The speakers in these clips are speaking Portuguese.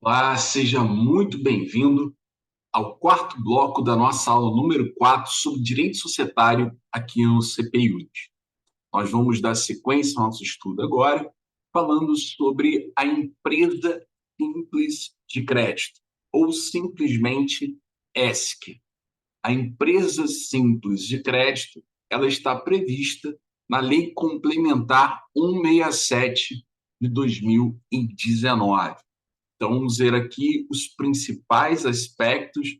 Olá, seja muito bem-vindo ao quarto bloco da nossa aula número 4 sobre direito societário aqui no CPIUD. Nós vamos dar sequência ao nosso estudo agora, falando sobre a empresa simples de crédito, ou simplesmente ESC. A empresa simples de crédito, ela está prevista na Lei Complementar 167 de 2019. Então, vamos ver aqui os principais aspectos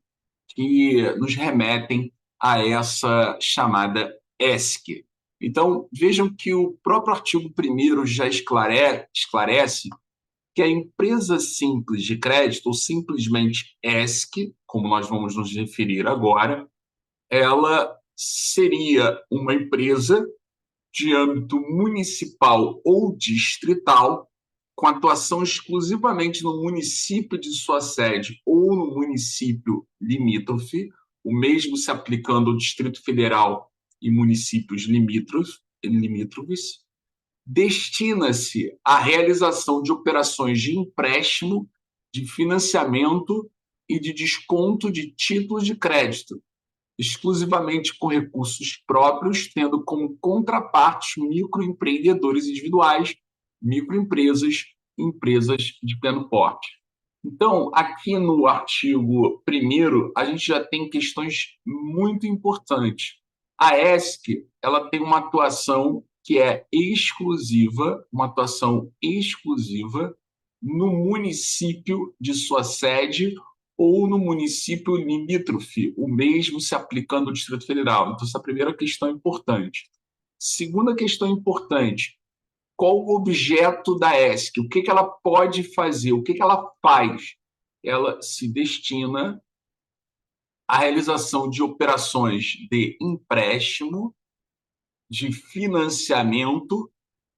que nos remetem a essa chamada ESC. Então, vejam que o próprio artigo 1º já esclarece que a empresa simples de crédito, ou simplesmente ESC, como nós vamos nos referir agora, ela seria uma empresa de âmbito municipal ou distrital, com atuação exclusivamente no município de sua sede ou no município limítrofe, o mesmo se aplicando ao Distrito Federal e municípios limítrofes, destina-se à realização de operações de empréstimo, de financiamento e de desconto de títulos de crédito, exclusivamente com recursos próprios, tendo como contrapartes microempreendedores individuais, microempresas, empresas de pequeno porte. Então, aqui no artigo 1º, a gente já tem questões muito importantes. A ESC, ela tem uma atuação que é exclusiva, uma atuação exclusiva no município de sua sede ou no município limítrofe, o mesmo se aplicando ao Distrito Federal. Então, essa é a primeira questão importante. Segunda questão importante: qual o objeto da ESC? O que ela pode fazer? O que ela faz? Ela se destina à realização de operações de empréstimo, de financiamento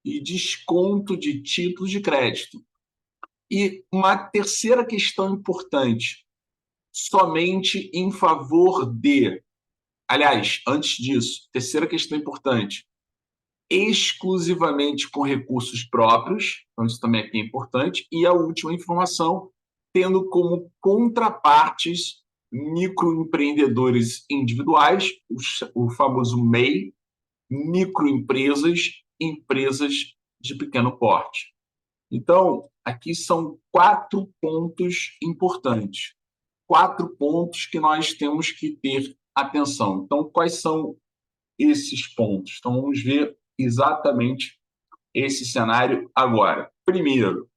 e desconto de títulos de crédito. E uma terceira questão importante: somente em favor de. Aliás, antes disso, terceira questão importante: exclusivamente com recursos próprios, então isso também aqui é importante. E a última informação, tendo como contrapartes microempreendedores individuais, o famoso MEI, microempresas, empresas de pequeno porte. Então, aqui são 4 pontos importantes. 4 pontos que nós temos que ter atenção. Então, quais são esses pontos? Então, vamos ver exatamente esse cenário agora. Primeiro,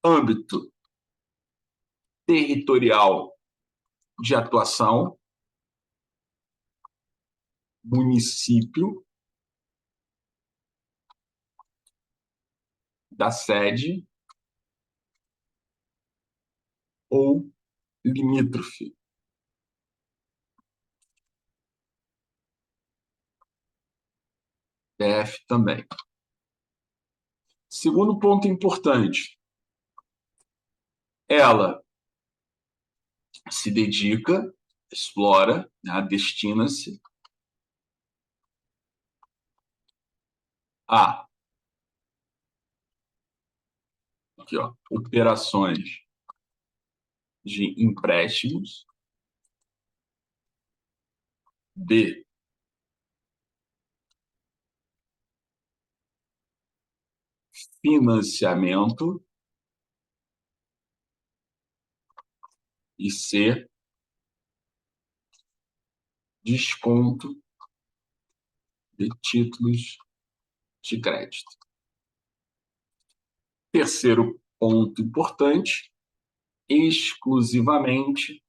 âmbito territorial de atuação, município da sede ou limítrofe. DF também. Segundo ponto importante, ela se dedica, explora, né, destina-se a aqui, ó, operações de empréstimos, de financiamento e C, desconto de títulos de crédito. Terceiro ponto importante, exclusivamente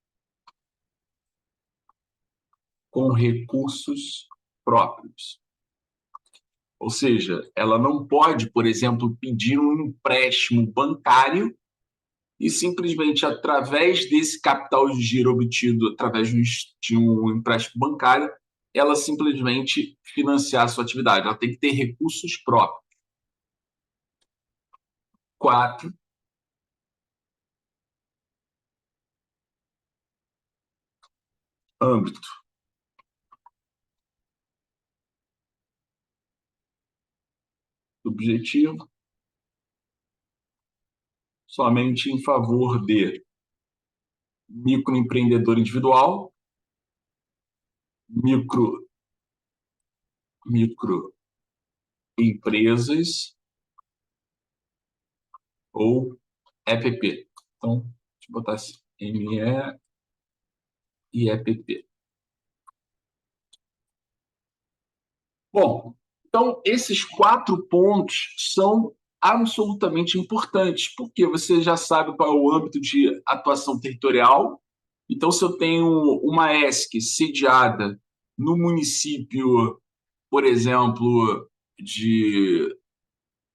com recursos próprios. Ou seja, ela não pode, por exemplo, pedir um empréstimo bancário e simplesmente, através desse capital de giro obtido através de um empréstimo bancário, ela simplesmente financiar a sua atividade. Ela tem que ter recursos próprios. 4, âmbito objetivo somente em favor de microempreendedor individual, microempresas ou EPP. Então, deixa eu botar assim, ME e EPP. Bom, então esses 4 pontos são absolutamente importantes, porque você já sabe qual é o âmbito de atuação territorial. Então, se eu tenho uma ESC sediada no município, por exemplo, de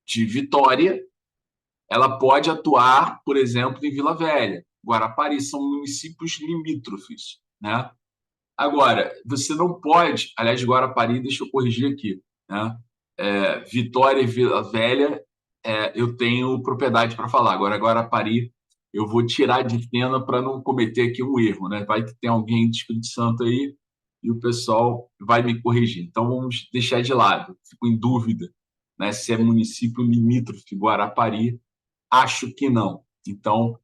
Vitória, ela pode atuar, por exemplo, em Vila Velha, Guarapari, são municípios limítrofes, né? Agora, você não pode, aliás, Guarapari, deixa eu corrigir aqui, né? Vitória e Vila Velha, eu tenho propriedade para falar. Agora, Guarapari, eu vou tirar de cena para não cometer aqui um erro, né? Vai que tem alguém do Espírito Santo aí e o pessoal vai me corrigir. Então, vamos deixar de lado. Fico em dúvida, né, se é município limítrofe Guarapari. Acho que não. Então,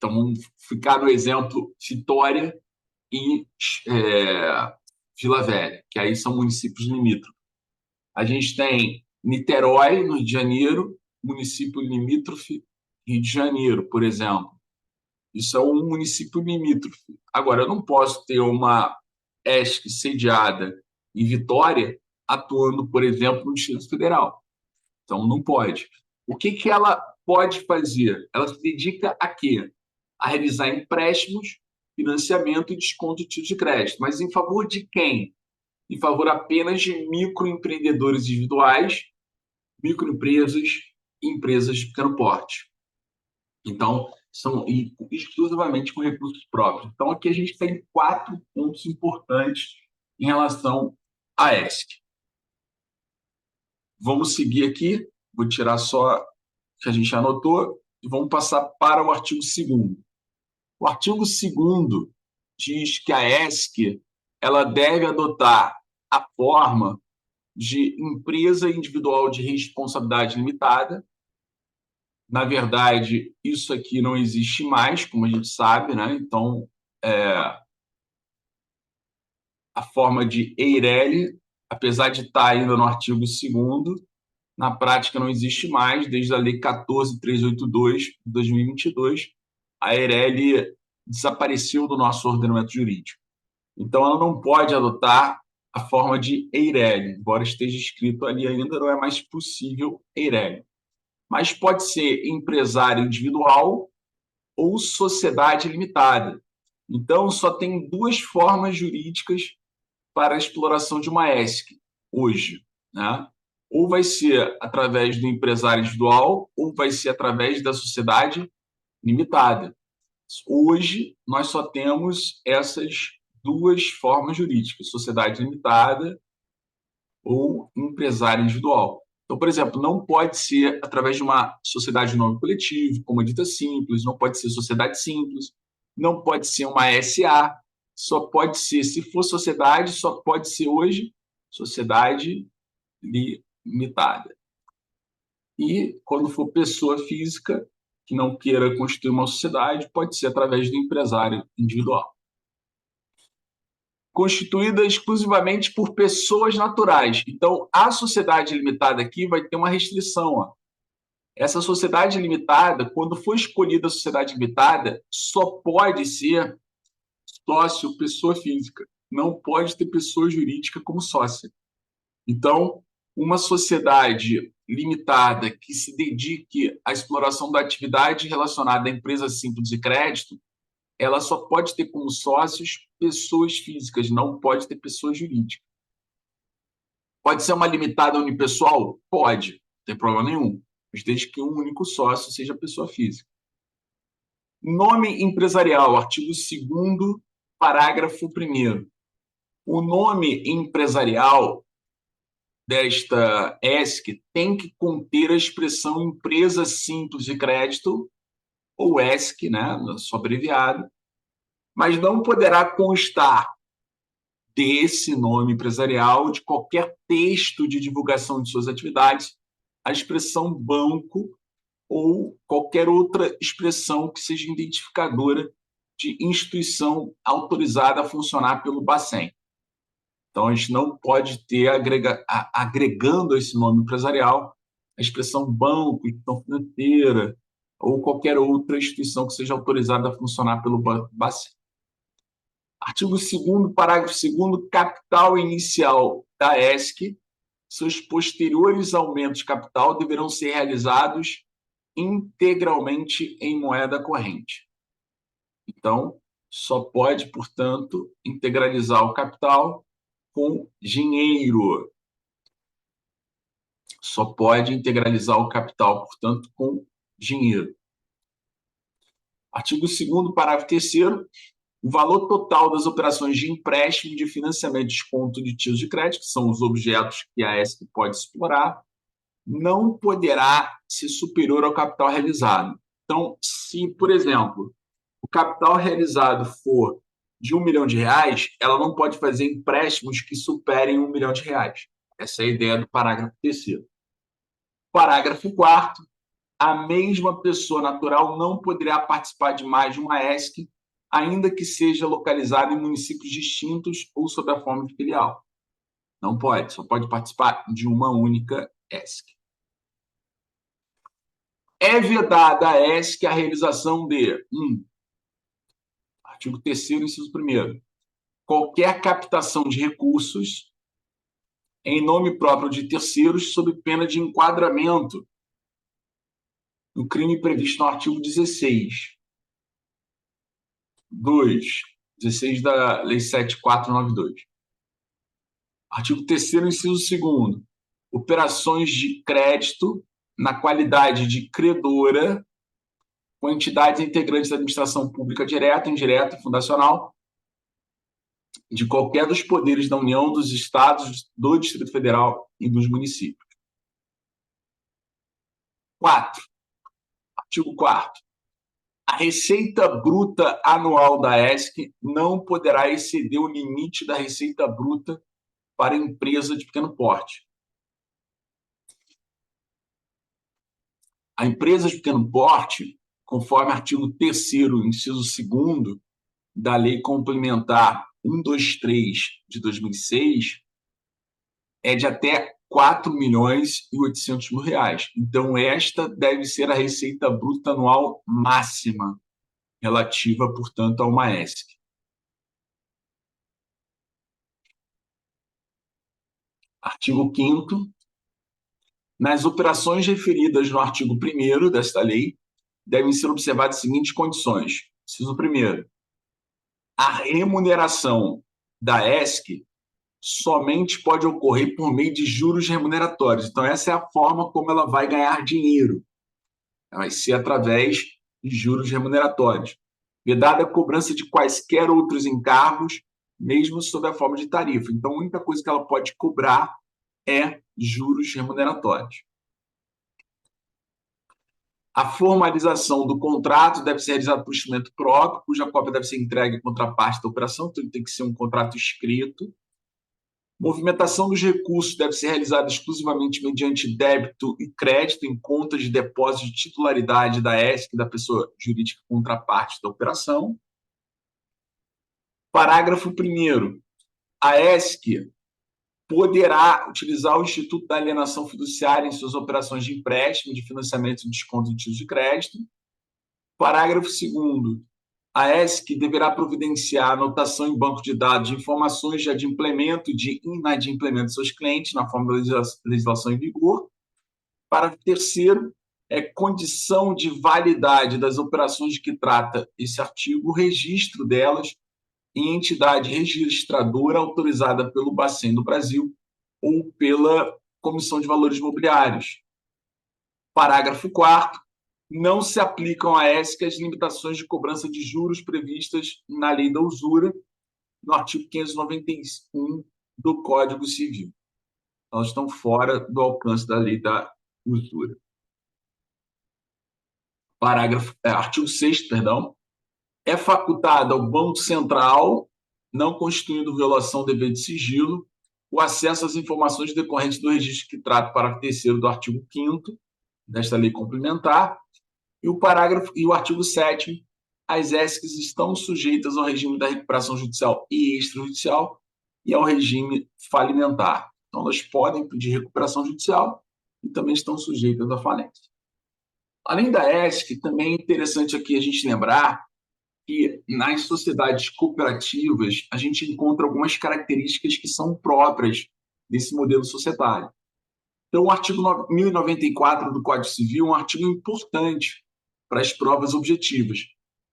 vamos ficar no exemplo Vitória e Vila Velha, que aí são municípios limítrofes. A gente tem Niterói, no Rio de Janeiro, município limítrofe, Rio de Janeiro, por exemplo. Isso é um município limítrofe. Agora, eu não posso ter uma ESC sediada em Vitória atuando, por exemplo, no Distrito Federal. Então, não pode. O que ela pode fazer? Ela se dedica a quê? A realizar empréstimos, financiamento e desconto de títulos de crédito. Mas em favor de quem? Em favor apenas de microempreendedores individuais, microempresas e empresas de pequeno porte. Então, são exclusivamente com recursos próprios. Então, aqui a gente tem 4 pontos importantes em relação à ESC. Vamos seguir aqui, vou tirar só o que a gente anotou e vamos passar para o artigo 2º. O artigo 2º diz que a ESC ela deve adotar a forma de empresa individual de responsabilidade limitada. Na verdade, isso aqui não existe mais, como a gente sabe, né? Então, a forma de EIRELI, apesar de estar ainda no artigo 2º, na prática não existe mais, desde a Lei 14.382 de 2022, a EIRELI desapareceu do nosso ordenamento jurídico. Então, ela não pode adotar a forma de EIRELI, embora esteja escrito ali ainda, não é mais possível EIRELI. Mas pode ser empresário individual ou sociedade limitada. Então, só tem 2 formas jurídicas para a exploração de uma ESC hoje, né? Ou vai ser através do empresário individual, ou vai ser através da sociedade limitada. Hoje, nós só temos essas 2 formas jurídicas, sociedade limitada ou empresário individual. Então, por exemplo, não pode ser através de uma sociedade de nome coletivo, como a dita simples, não pode ser sociedade simples, não pode ser uma SA, só pode ser, se for sociedade, só pode ser hoje sociedade limitada. E, quando for pessoa física que não queira constituir uma sociedade, pode ser através do empresário individual. Constituída exclusivamente por pessoas naturais. Então, a sociedade limitada aqui vai ter uma restrição. Ó. Essa sociedade limitada, quando for escolhida a sociedade limitada, só pode ser sócio, pessoa física. Não pode ter pessoa jurídica como sócia. Então, uma sociedade limitada que se dedique à exploração da atividade relacionada à empresa simples de crédito, ela só pode ter como sócios pessoas físicas, não pode ter pessoa jurídica. Pode ser uma limitada unipessoal? Pode, não tem problema nenhum, mas desde que um único sócio seja pessoa física. Nome empresarial, artigo 2º, parágrafo 1º. O nome empresarial desta ESC tem que conter a expressão empresa simples de crédito, ou ESC, né, só abreviado, mas não poderá constar desse nome empresarial, de qualquer texto de divulgação de suas atividades, a expressão banco ou qualquer outra expressão que seja identificadora de instituição autorizada a funcionar pelo Bacen. Então, a gente não pode ter, agregando esse nome empresarial, a expressão banco, instituição financeira, ou qualquer outra instituição que seja autorizada a funcionar pelo Bacen. Artigo 2º, parágrafo 2º, capital inicial da ESC, seus posteriores aumentos de capital deverão ser realizados integralmente em moeda corrente. Então, só pode, portanto, integralizar o capital com dinheiro. Só pode integralizar o capital, portanto, com dinheiro. Artigo 2º, parágrafo 3º, o valor total das operações de empréstimo, de financiamento e desconto de títulos de crédito, que são os objetos que a ESC pode explorar, não poderá ser superior ao capital realizado. Então, se, por exemplo, o capital realizado for de R$1 milhão, ela não pode fazer empréstimos que superem R$1 milhão. Essa é a ideia do parágrafo 3º. Parágrafo 4º, a mesma pessoa natural não poderá participar de mais de uma ESC, ainda que seja localizada em municípios distintos ou sob a forma de filial. Não pode, só pode participar de uma única ESC. É vedada à ESC a realização de artigo 3º, inciso 1º, qualquer captação de recursos em nome próprio de terceiros sob pena de enquadramento no crime previsto no artigo 16. 16 da Lei 7.492. Artigo 3º, inciso 2º, operações de crédito na qualidade de credora com entidades integrantes da administração pública direta, indireta e fundacional de qualquer dos poderes da União, dos Estados, do Distrito Federal e dos municípios. 4. Artigo 4º. A receita bruta anual da ESC não poderá exceder o limite da receita bruta para empresa de pequeno porte. A empresa de pequeno porte, conforme artigo 3º, inciso 2º da Lei Complementar 123 de 2006, é de até R$4.800.000. Então, esta deve ser a receita bruta anual máxima, relativa, portanto, a uma ESC. Artigo 5º. Nas operações referidas no artigo 1º desta lei, devem ser observadas as seguintes condições. Inciso 1º. A remuneração da ESC somente pode ocorrer por meio de juros remuneratórios. Então, essa é a forma como ela vai ganhar dinheiro. Vai ser através de juros remuneratórios. Vedada a cobrança de quaisquer outros encargos, mesmo sob a forma de tarifa. Então, a única coisa que ela pode cobrar é juros remuneratórios. A formalização do contrato deve ser realizada por instrumento próprio, cuja cópia deve ser entregue à contraparte da operação, então tem que ser um contrato escrito. Movimentação dos recursos deve ser realizada exclusivamente mediante débito e crédito em contas de depósito de titularidade da ESC, da pessoa jurídica contraparte da operação. Parágrafo 1º. A ESC poderá utilizar o Instituto da Alienação Fiduciária em suas operações de empréstimo, de financiamento e desconto de títulos de crédito. Parágrafo 2º. A ESC deverá providenciar anotação em banco de dados de informações de adimplemento e de inadimplemento de seus clientes, na forma da legislação em vigor. Parágrafo 3º. É condição de validade das operações de que trata esse artigo, o registro delas em entidade registradora autorizada pelo Bacen do Brasil ou pela Comissão de Valores Mobiliários. Parágrafo 4º. Não se aplicam à ESC as limitações de cobrança de juros previstas na Lei da Usura, no artigo 591 do Código Civil. Elas estão fora do alcance da Lei da Usura. Artigo 6º, perdão. É facultado ao Banco Central, não constituindo violação do dever de sigilo, o acesso às informações decorrentes do registro que trata o parágrafo 3º do artigo 5º, desta lei complementar. E o parágrafo e o artigo 7º, as ESCs estão sujeitas ao regime da recuperação judicial e extrajudicial e ao regime falimentar. Então, elas podem pedir recuperação judicial e também estão sujeitas à falência. Além da ESC, também é interessante aqui a gente lembrar que nas sociedades cooperativas a gente encontra algumas características que são próprias desse modelo societário. Então, o artigo 1094 do Código Civil é um artigo importante para as provas objetivas,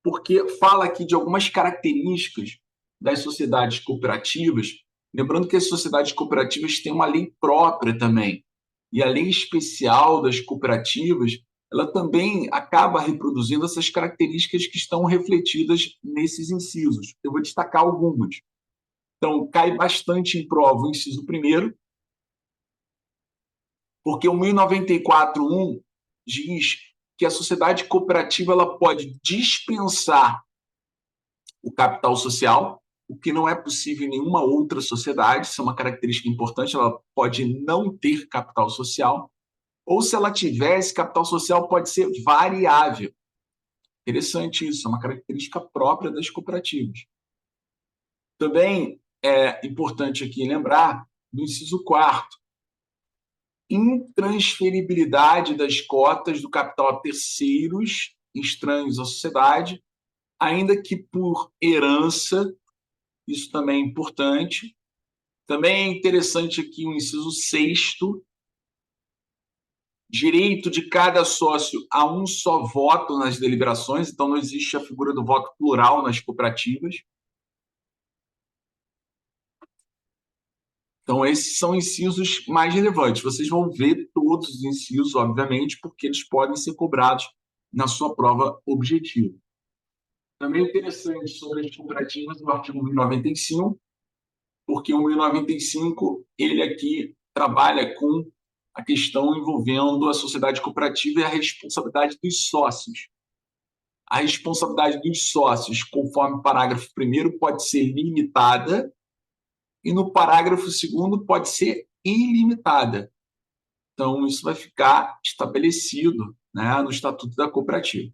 porque fala aqui de algumas características das sociedades cooperativas, lembrando que as sociedades cooperativas têm uma lei própria também, e a lei especial das cooperativas, ela também acaba reproduzindo essas características que estão refletidas nesses incisos. Eu vou destacar algumas. Então, cai bastante em prova o inciso primeiro, porque o 1094.1 diz que a sociedade cooperativa ela pode dispensar o capital social, o que não é possível em nenhuma outra sociedade, isso é uma característica importante, ela pode não ter capital social, ou se ela tivesse, capital social pode ser variável. Interessante isso, é uma característica própria das cooperativas. Também é importante aqui lembrar do inciso 4º, intransferibilidade das cotas do capital a terceiros estranhos à sociedade, ainda que por herança, isso também é importante. Também é interessante aqui o inciso 6º, direito de cada sócio a um só voto nas deliberações, então não existe a figura do voto plural nas cooperativas. Então, esses são incisos mais relevantes. Vocês vão ver todos os incisos, obviamente, porque eles podem ser cobrados na sua prova objetiva. Também é interessante sobre as cooperativas o artigo 1095, porque o 1095 ele aqui trabalha com a questão envolvendo a sociedade cooperativa e a responsabilidade dos sócios. A responsabilidade dos sócios, conforme o parágrafo 1º, pode ser limitada e no parágrafo 2º pode ser ilimitada. Então, isso vai ficar estabelecido, né, no Estatuto da Cooperativa.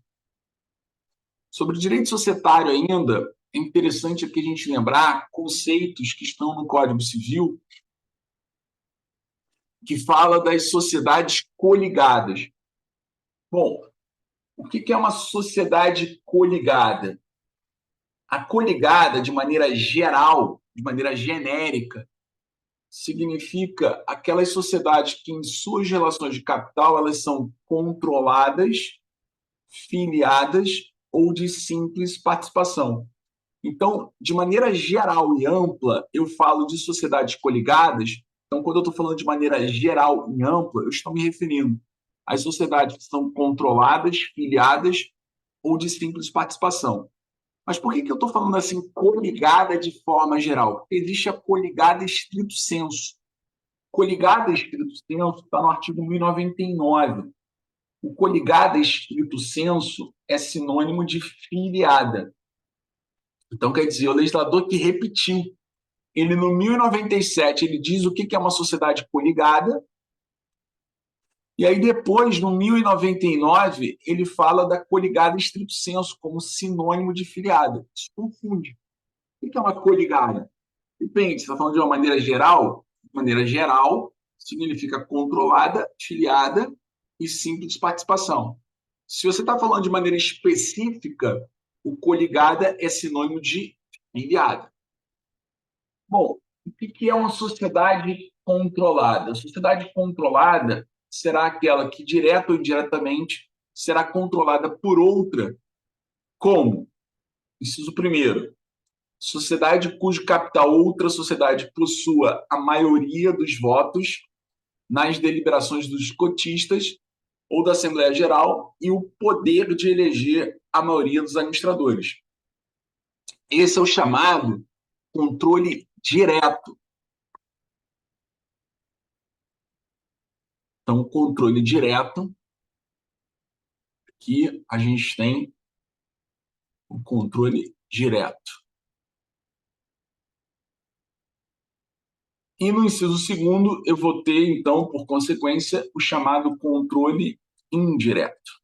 Sobre o direito societário ainda, é interessante aqui a gente lembrar conceitos que estão no Código Civil que fala das sociedades coligadas. Bom, o que é uma sociedade coligada? A coligada, de maneira geral, de maneira genérica, significa aquelas sociedades que, em suas relações de capital, elas são controladas, filiadas ou de simples participação. Então, de maneira geral e ampla, eu falo de sociedades coligadas. Então, quando eu estou falando de maneira geral e ampla, eu estou me referindo às sociedades que são controladas, filiadas ou de simples participação. Mas por que eu estou falando assim, coligada de forma geral? Porque existe a coligada estrito sensu. Coligada estrito sensu está no artigo 1099. O coligada estrito sensu é sinônimo de filiada. Então, quer dizer, o legislador que repetiu, ele no 1097, ele diz o que é uma sociedade coligada, e aí depois, no 1099, ele fala da coligada estrito sensu como sinônimo de filiada. Isso confunde. O que é uma coligada? Depende, você está falando de uma maneira geral? De maneira geral, significa controlada, filiada e simples participação. Se você está falando de maneira específica, o coligada é sinônimo de filiada. Bom, o que é uma sociedade controlada? A sociedade controlada será aquela que, direta ou indiretamente, será controlada por outra. Como? Inciso primeiro, sociedade cujo capital outra sociedade possua a maioria dos votos nas deliberações dos cotistas ou da Assembleia Geral e o poder de eleger a maioria dos administradores. Esse é o chamado controle direto. Então, controle direto, que a gente tem o controle direto. E no inciso segundo, eu vou ter, então, por consequência, o chamado controle indireto.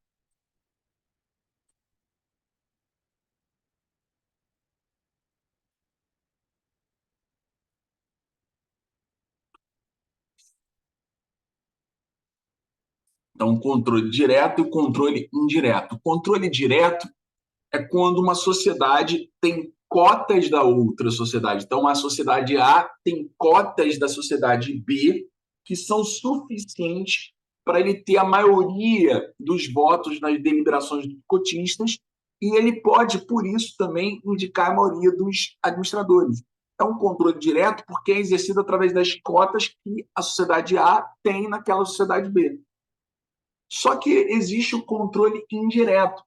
Então, controle direto e controle indireto. Controle direto é quando uma sociedade tem cotas da outra sociedade. Então, a sociedade A tem cotas da sociedade B que são suficientes para ele ter a maioria dos votos nas deliberações dos cotistas e ele pode, por isso, também indicar a maioria dos administradores. É um controle direto porque é exercido através das cotas que a sociedade A tem naquela sociedade B. Só que existe o controle indireto.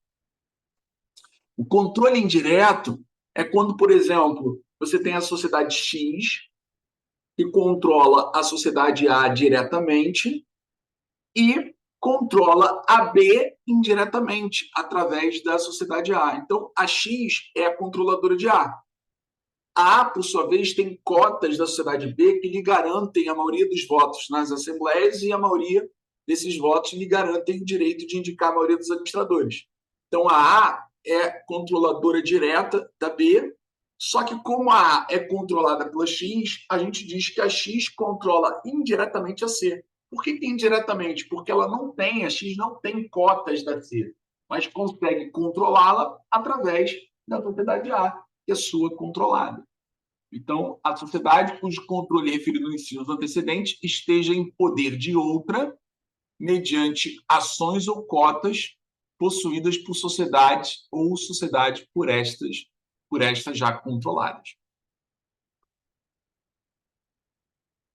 O controle indireto é quando, por exemplo, você tem a sociedade X que controla a sociedade A diretamente e controla a B indiretamente através da sociedade A. Então, a X é a controladora de A. A, por sua vez, tem cotas da sociedade B que lhe garantem a maioria dos votos nas assembleias e a maioria desses votos lhe garantem o direito de indicar a maioria dos administradores. Então, a é controladora direta da B, só que como a A é controlada pela X, a gente diz que a X controla indiretamente a C. Por que indiretamente? Porque ela não tem, a X não tem cotas da C, mas consegue controlá-la através da propriedade A, que é sua controlada. Então, a sociedade cujo controle referido nos incisos antecedentes esteja em poder de outra, mediante ações ou cotas possuídas por sociedades ou sociedade por estas já controladas.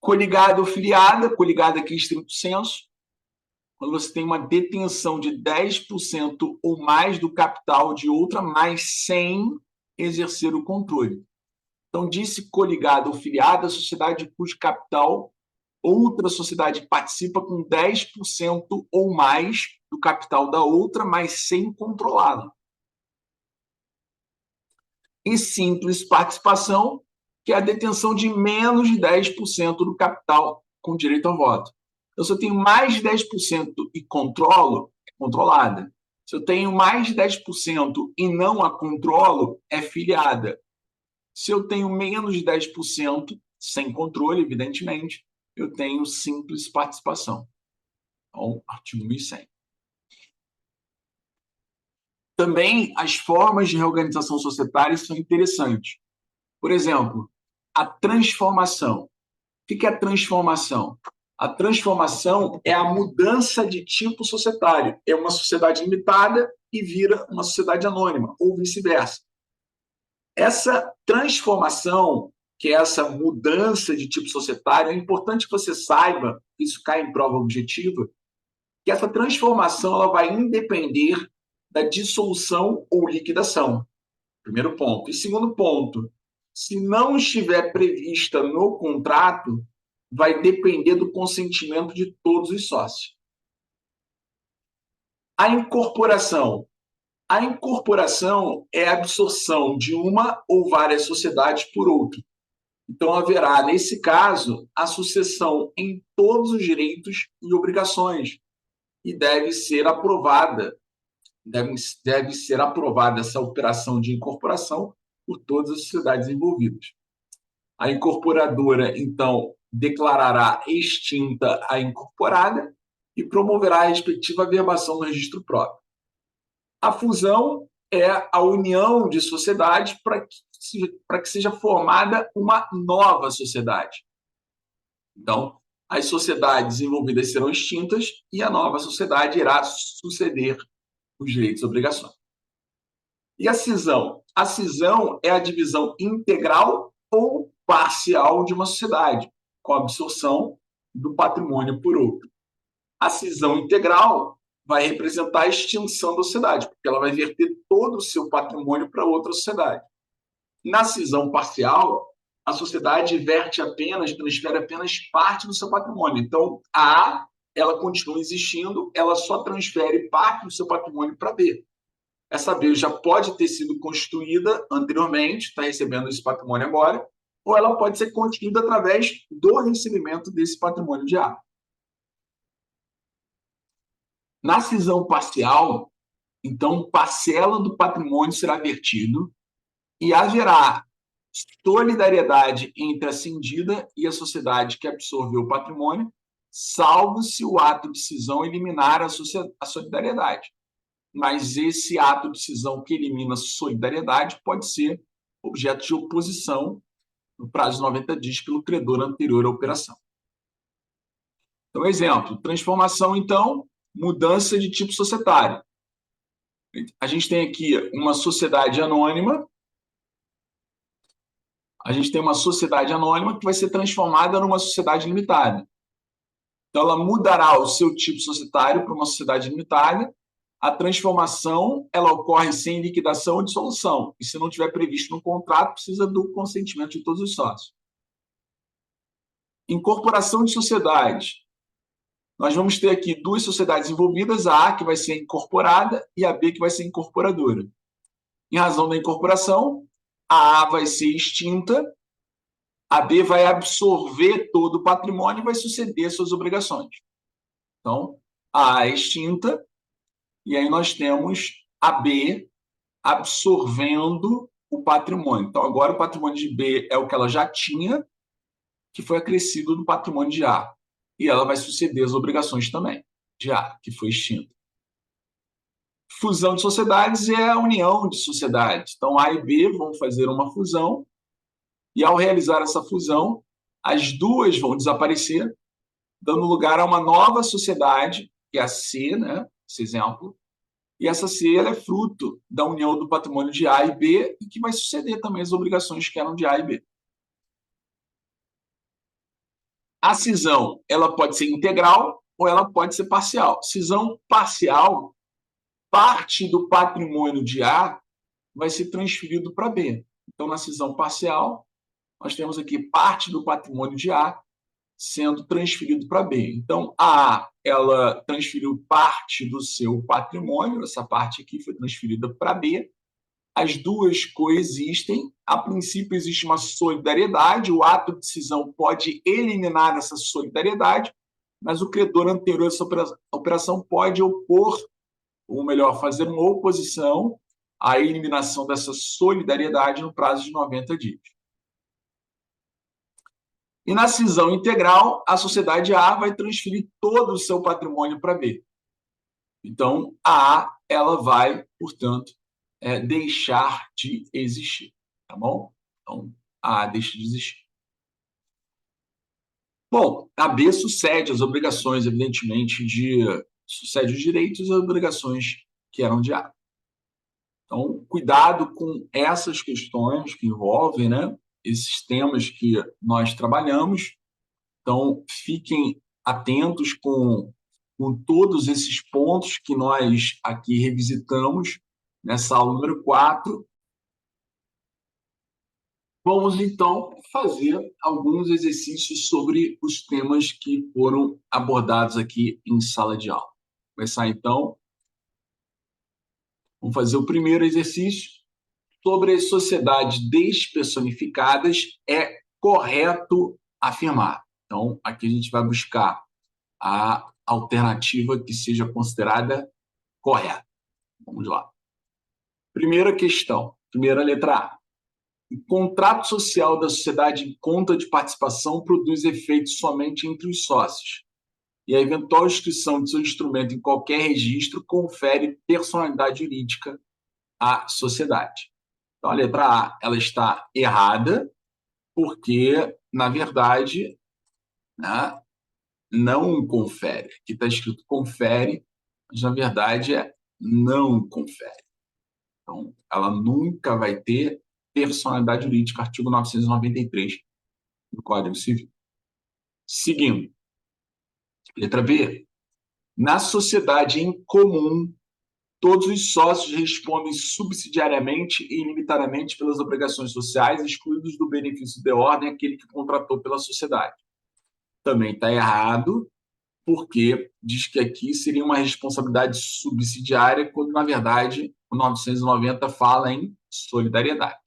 Coligada ou filiada, coligada aqui em estrito senso, quando você tem uma detenção de 10% ou mais do capital de outra, mas sem exercer o controle. Então, disse coligada ou filiada, a sociedade cujo capital outra sociedade participa com 10% ou mais do capital da outra, mas sem controlá-la. E simples participação, que é a detenção de menos de 10% do capital com direito ao voto. Então, se eu tenho mais de 10% e controlo, é controlada. Se eu tenho mais de 10% e não a controlo, é filiada. Se eu tenho menos de 10%, sem controle, evidentemente, eu tenho simples participação. Então, artigo 1100. Também as formas de reorganização societária são interessantes. Por exemplo, a transformação. O que é a transformação? A transformação é a mudança de tipo societário. É uma sociedade limitada e vira uma sociedade anônima, ou vice-versa. Essa transformação, que é essa mudança de tipo societário, é importante que você saiba, isso cai em prova objetiva, que essa transformação ela vai independer da dissolução ou liquidação. Primeiro ponto. E segundo ponto, se não estiver prevista no contrato, vai depender do consentimento de todos os sócios. A incorporação. A incorporação é a absorção de uma ou várias sociedades por outra. Então, haverá, nesse caso, a sucessão em todos os direitos e obrigações e deve ser aprovada essa operação de incorporação por todas as sociedades envolvidas. A incorporadora, então, declarará extinta a incorporada e promoverá a respectiva averbação no registro próprio. A fusão é a união de sociedades para que seja formada uma nova sociedade. Então, as sociedades envolvidas serão extintas e a nova sociedade irá suceder os direitos e obrigações. E a cisão? A cisão é a divisão integral ou parcial de uma sociedade, com a absorção do patrimônio por outro. A cisão integral vai representar a extinção da sociedade, porque ela vai verter todo o seu patrimônio para outra sociedade. Na cisão parcial, a sociedade transfere apenas parte do seu patrimônio. Então, a A, ela continua existindo, ela só transfere parte do seu patrimônio para B. Essa B já pode ter sido constituída anteriormente, está recebendo esse patrimônio agora, ou ela pode ser constituída através do recebimento desse patrimônio de A. Na cisão parcial, então, parcela do patrimônio será vertido e haverá solidariedade entre a cindida e a sociedade que absorveu o patrimônio, salvo se o ato de cisão eliminar a solidariedade. Mas esse ato de cisão que elimina a solidariedade pode ser objeto de oposição no prazo de 90 dias pelo credor anterior à operação. Então, exemplo, transformação, então, mudança de tipo societário. A gente tem aqui uma sociedade anônima, que vai ser transformada numa sociedade limitada. Então, ela mudará o seu tipo societário para uma sociedade limitada. A transformação ela ocorre sem liquidação ou dissolução. E se não tiver previsto no contrato, precisa do consentimento de todos os sócios. Incorporação de sociedade. Nós vamos ter aqui duas sociedades envolvidas, a A, que vai ser incorporada, e a B, que vai ser incorporadora. Em razão da incorporação, a A vai ser extinta, a B vai absorver todo o patrimônio e vai suceder suas obrigações. Então, a A é extinta, e aí nós temos a B absorvendo o patrimônio. Então, agora o patrimônio de B é o que ela já tinha, que foi acrescido do patrimônio de A. E ela vai suceder as obrigações também de A, que foi extinta. Fusão de sociedades é a união de sociedades. Então, A e B vão fazer uma fusão, e ao realizar essa fusão, as duas vão desaparecer, dando lugar a uma nova sociedade, que é a C, né? Esse exemplo. E essa C ela é fruto da união do patrimônio de A e B, e que vai suceder também as obrigações que eram de A e B. A cisão ela pode ser integral ou ela pode ser parcial. Cisão parcial, parte do patrimônio de A vai ser transferido para B. Então, na cisão parcial, nós temos aqui parte do patrimônio de A sendo transferido para B. Então, a ela transferiu parte do seu patrimônio, essa parte aqui foi transferida para B. As duas coexistem. A princípio, existe uma solidariedade, o ato de cisão pode eliminar essa solidariedade, mas o credor anterior a essa operação pode opor, ou melhor, fazer uma oposição à eliminação dessa solidariedade no prazo de 90 dias. E na cisão integral, a sociedade A vai transferir todo o seu patrimônio para B. Então, a A ela vai, portanto, deixar de existir, tá bom? Então, a A deixa de existir. Bom, a B sucede as obrigações, evidentemente, sucede os direitos e as obrigações que eram de A. Então, cuidado com essas questões que envolvem, né, esses temas que nós trabalhamos. Então, fiquem atentos com todos esses pontos que nós aqui revisitamos nessa aula número 4. Vamos, então, fazer alguns exercícios sobre os temas que foram abordados aqui em sala de aula. Começar, então. Vamos fazer o primeiro exercício. Sobre as sociedades despersonificadas, é correto afirmar. Então, aqui a gente vai buscar a alternativa que seja considerada correta. Vamos lá. Primeira questão, primeira letra A. O contrato social da sociedade em conta de participação produz efeitos somente entre os sócios, e a eventual inscrição de seu instrumento em qualquer registro confere personalidade jurídica à sociedade. Então, a letra A ela está errada, porque, na verdade, né, não confere. Aqui está escrito confere, mas, na verdade, é não confere. Então, ela nunca vai ter personalidade jurídica, artigo 993 do Código Civil. Seguindo, letra B. Na sociedade em comum, todos os sócios respondem subsidiariamente e ilimitadamente pelas obrigações sociais, excluídos do benefício de ordem aquele que contratou pela sociedade. Também está errado, porque diz que aqui seria uma responsabilidade subsidiária, quando, na verdade, o 990 fala em solidariedade.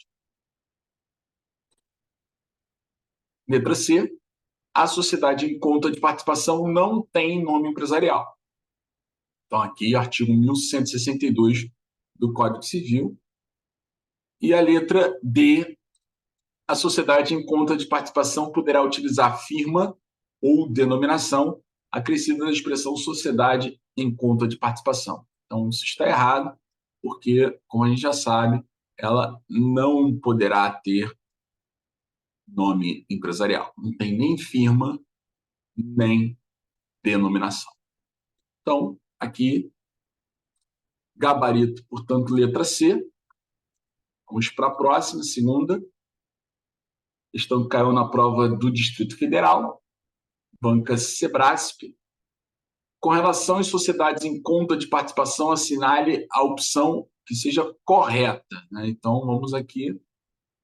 Letra C. A sociedade em conta de participação não tem nome empresarial. Então, aqui, artigo 1162 do Código Civil. E a letra D, a sociedade em conta de participação poderá utilizar firma ou denominação acrescida da expressão sociedade em conta de participação. Então, isso está errado, porque, como a gente já sabe, ela não poderá ter nome empresarial. Não tem nem firma, nem denominação. Então, aqui, gabarito, portanto, letra C. Vamos para a próxima, segunda. Questão que caiu na prova do Distrito Federal, banca Sebrasp. Com relação às sociedades em conta de participação, assinale a opção que seja correta, né? Então, vamos aqui.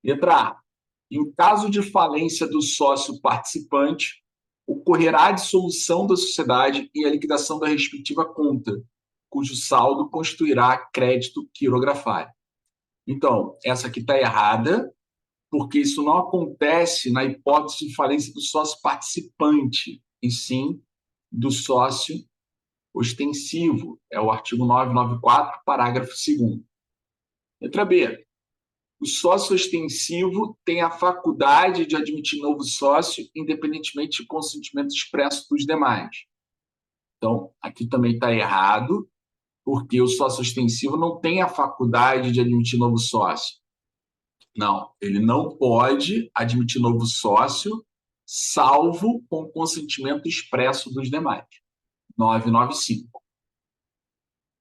Letra A. Em caso de falência do sócio participante, ocorrerá a dissolução da sociedade e a liquidação da respectiva conta, cujo saldo constituirá crédito quirografário. Então, essa aqui está errada, porque isso não acontece na hipótese de falência do sócio participante, e sim do sócio ostensivo. É o artigo 994, parágrafo 2º. Letra B. O sócio ostensivo tem a faculdade de admitir novo sócio, independentemente do consentimento expresso dos demais. Então, aqui também está errado, porque o sócio ostensivo não tem a faculdade de admitir novo sócio. Não, ele não pode admitir novo sócio, salvo com consentimento expresso dos demais. 995.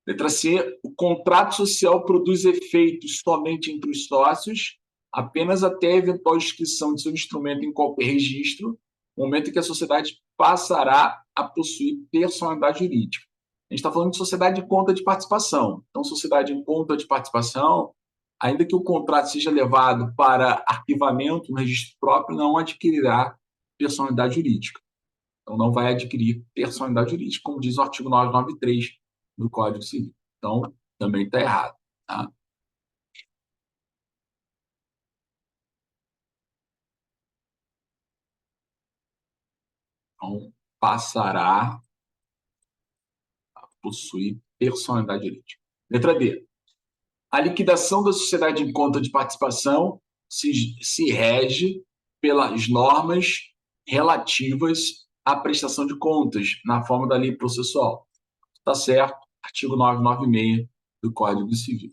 Letra C. O contrato social produz efeitos somente entre os sócios, apenas até a eventual inscrição de seu instrumento em qualquer registro, momento em que a sociedade passará a possuir personalidade jurídica. A gente está falando de sociedade em conta de participação. Então, sociedade em conta de participação, ainda que o contrato seja levado para arquivamento no registro próprio, não adquirirá personalidade jurídica. Então, não vai adquirir personalidade jurídica, como diz o artigo 993 do Código Civil. Então, também está errado. Tá? Então, passará a possuir personalidade jurídica. Letra D. A liquidação da sociedade em conta de participação se rege pelas normas relativas à prestação de contas, na forma da lei processual. Está certo? Artigo 996 do Código Civil.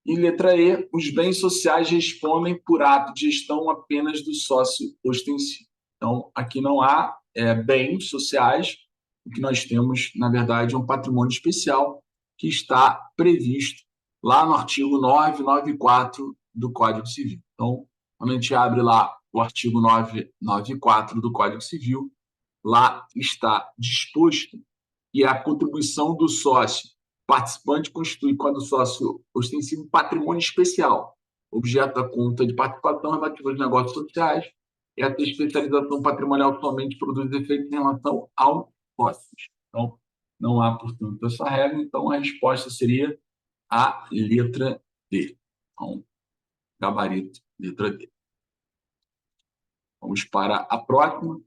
E letra E, os bens sociais respondem por ato de gestão apenas do sócio ostensivo. Então, aqui não há bens sociais, o que nós temos, na verdade, é um patrimônio especial que está previsto lá no artigo 994 do Código Civil. Então, quando a gente abre lá o artigo 994 do Código Civil, lá está disposto que a contribuição do sócio participante constitui, quando o sócio ostensivo, patrimônio especial, objeto da conta de participação relativa aos negócios sociais, e a especialização patrimonial somente produz efeitos em relação aos sócios. Então, não há, portanto, essa regra, então a resposta seria a letra D. Então, gabarito, letra D. Vamos para a próxima.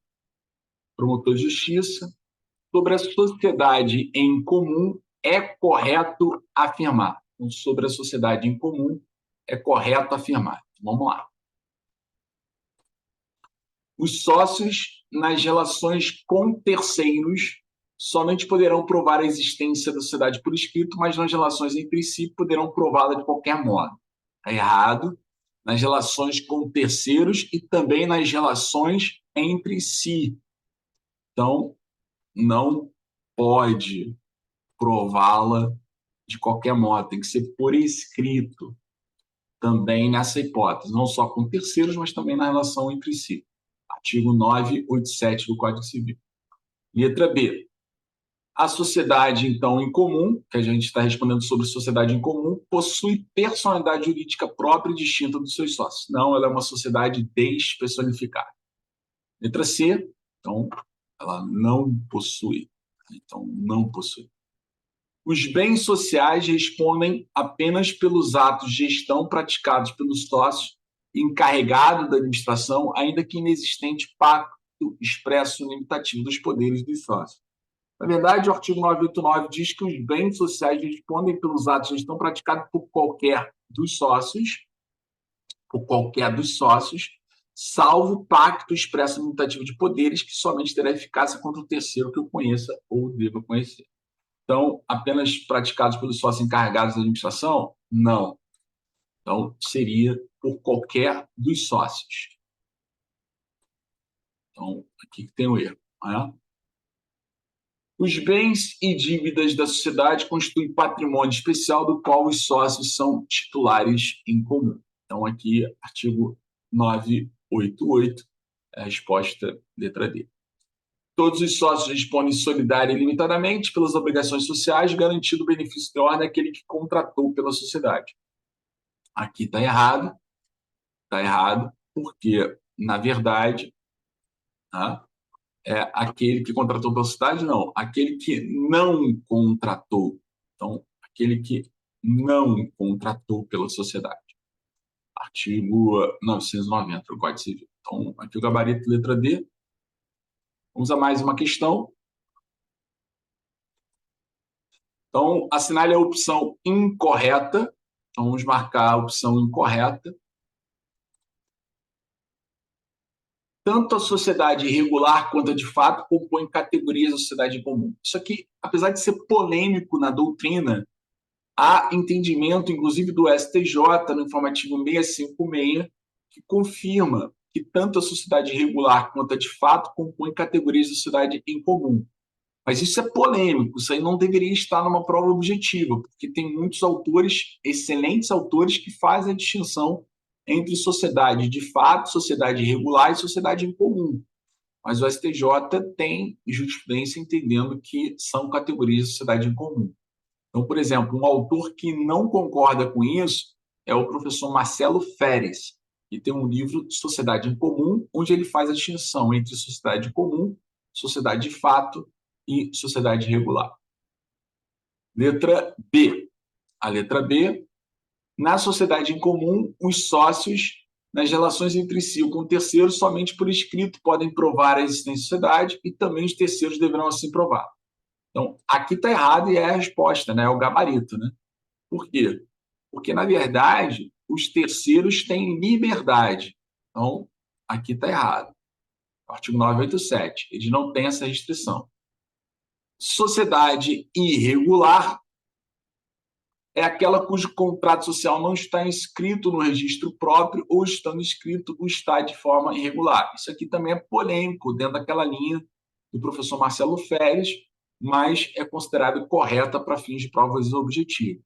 Promotor de justiça. Sobre a sociedade em comum, é correto afirmar. Então, sobre a sociedade em comum, é correto afirmar. Vamos lá. Os sócios, nas relações com terceiros, somente poderão provar a existência da sociedade por escrito, mas nas relações entre si poderão prová-la de qualquer modo. Está errado. Nas relações com terceiros e também nas relações entre si. Então, não pode prová-la de qualquer modo, tem que ser por escrito também nessa hipótese, não só com terceiros, mas também na relação entre si. Artigo 987 do Código Civil. Letra B. A sociedade, então, em comum, que a gente está respondendo sobre sociedade em comum, possui personalidade jurídica própria e distinta dos seus sócios. Não, ela é uma sociedade despersonificada. Letra C. Então, ela não possui. Então, não possui. Os bens sociais respondem apenas pelos atos de gestão praticados pelos sócios encarregados da administração, ainda que inexistente pacto expresso limitativo dos poderes dos sócios. Na verdade, o artigo 989 diz que os bens sociais respondem pelos atos de gestão praticados por qualquer dos sócios, salvo pacto expresso limitativo de poderes que somente terá eficácia contra o terceiro que o conheça ou deva conhecer. Então, apenas praticados pelos sócios encarregados da administração? Não. Então, seria por qualquer dos sócios. Então, aqui tem o erro. Né? Os bens e dívidas da sociedade constituem patrimônio especial do qual os sócios são titulares em comum. Então, aqui, artigo 988, é a resposta, letra D. Todos os sócios respondem solidária e limitadamente pelas obrigações sociais, garantido o benefício de ordem àquele que contratou pela sociedade. Aqui está errado, porque, na verdade, tá? Aquele que contratou pela sociedade, não, aquele que não contratou. Então, aquele que não contratou pela sociedade. Artigo 990 do Código Civil. Então, aqui o gabarito, letra D. Vamos a mais uma questão. Então, assinale a opção incorreta. Então, vamos marcar a opção incorreta. Tanto a sociedade irregular quanto a de fato compõem categorias da sociedade comum. Isso aqui, apesar de ser polêmico na doutrina, há entendimento, inclusive do STJ, no informativo 656, que confirma que tanto a sociedade irregular quanto a de fato compõem categorias da sociedade em comum. Mas isso é polêmico, isso aí não deveria estar numa prova objetiva, porque tem muitos autores, excelentes autores, que fazem a distinção entre sociedade de fato, sociedade irregular e sociedade em comum. Mas o STJ tem jurisprudência entendendo que são categorias de sociedade em comum. Então, por exemplo, um autor que não concorda com isso é o professor Marcelo Feres, que tem um livro Sociedade em Comum, onde ele faz a distinção entre sociedade comum, sociedade de fato e sociedade regular. Letra B. A letra B, na sociedade em comum, os sócios, nas relações entre si ou com terceiros, somente por escrito podem provar a existência da sociedade e também os terceiros deverão assim provar. Então, aqui está errado e é a resposta, né? É o gabarito, né? Por quê? Porque, na verdade, os terceiros têm liberdade. Então, aqui está errado. Artigo 987, eles não têm essa restrição. Sociedade irregular é aquela cujo contrato social não está inscrito no registro próprio ou, estando inscrito, o está de forma irregular. Isso aqui também é polêmico, dentro daquela linha do professor Marcelo Feres, mas é considerado correta para fins de provas objetivas.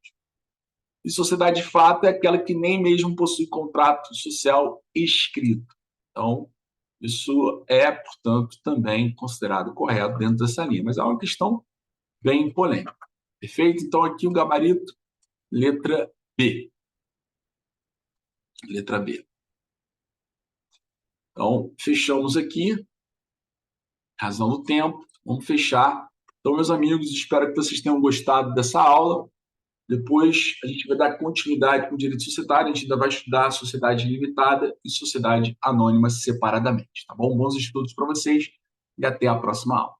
E sociedade de fato é aquela que nem mesmo possui contrato social escrito. Então, isso é, portanto, também considerado correto dentro dessa linha, mas é uma questão bem polêmica. Perfeito? Então, aqui o gabarito, letra B. Letra B. Então, fechamos aqui. Razão do tempo. Vamos fechar. Então, meus amigos, espero que vocês tenham gostado dessa aula. Depois, a gente vai dar continuidade com o direito societário. A gente ainda vai estudar sociedade limitada e sociedade anônima separadamente. Tá bom? Bons estudos para vocês e até a próxima aula.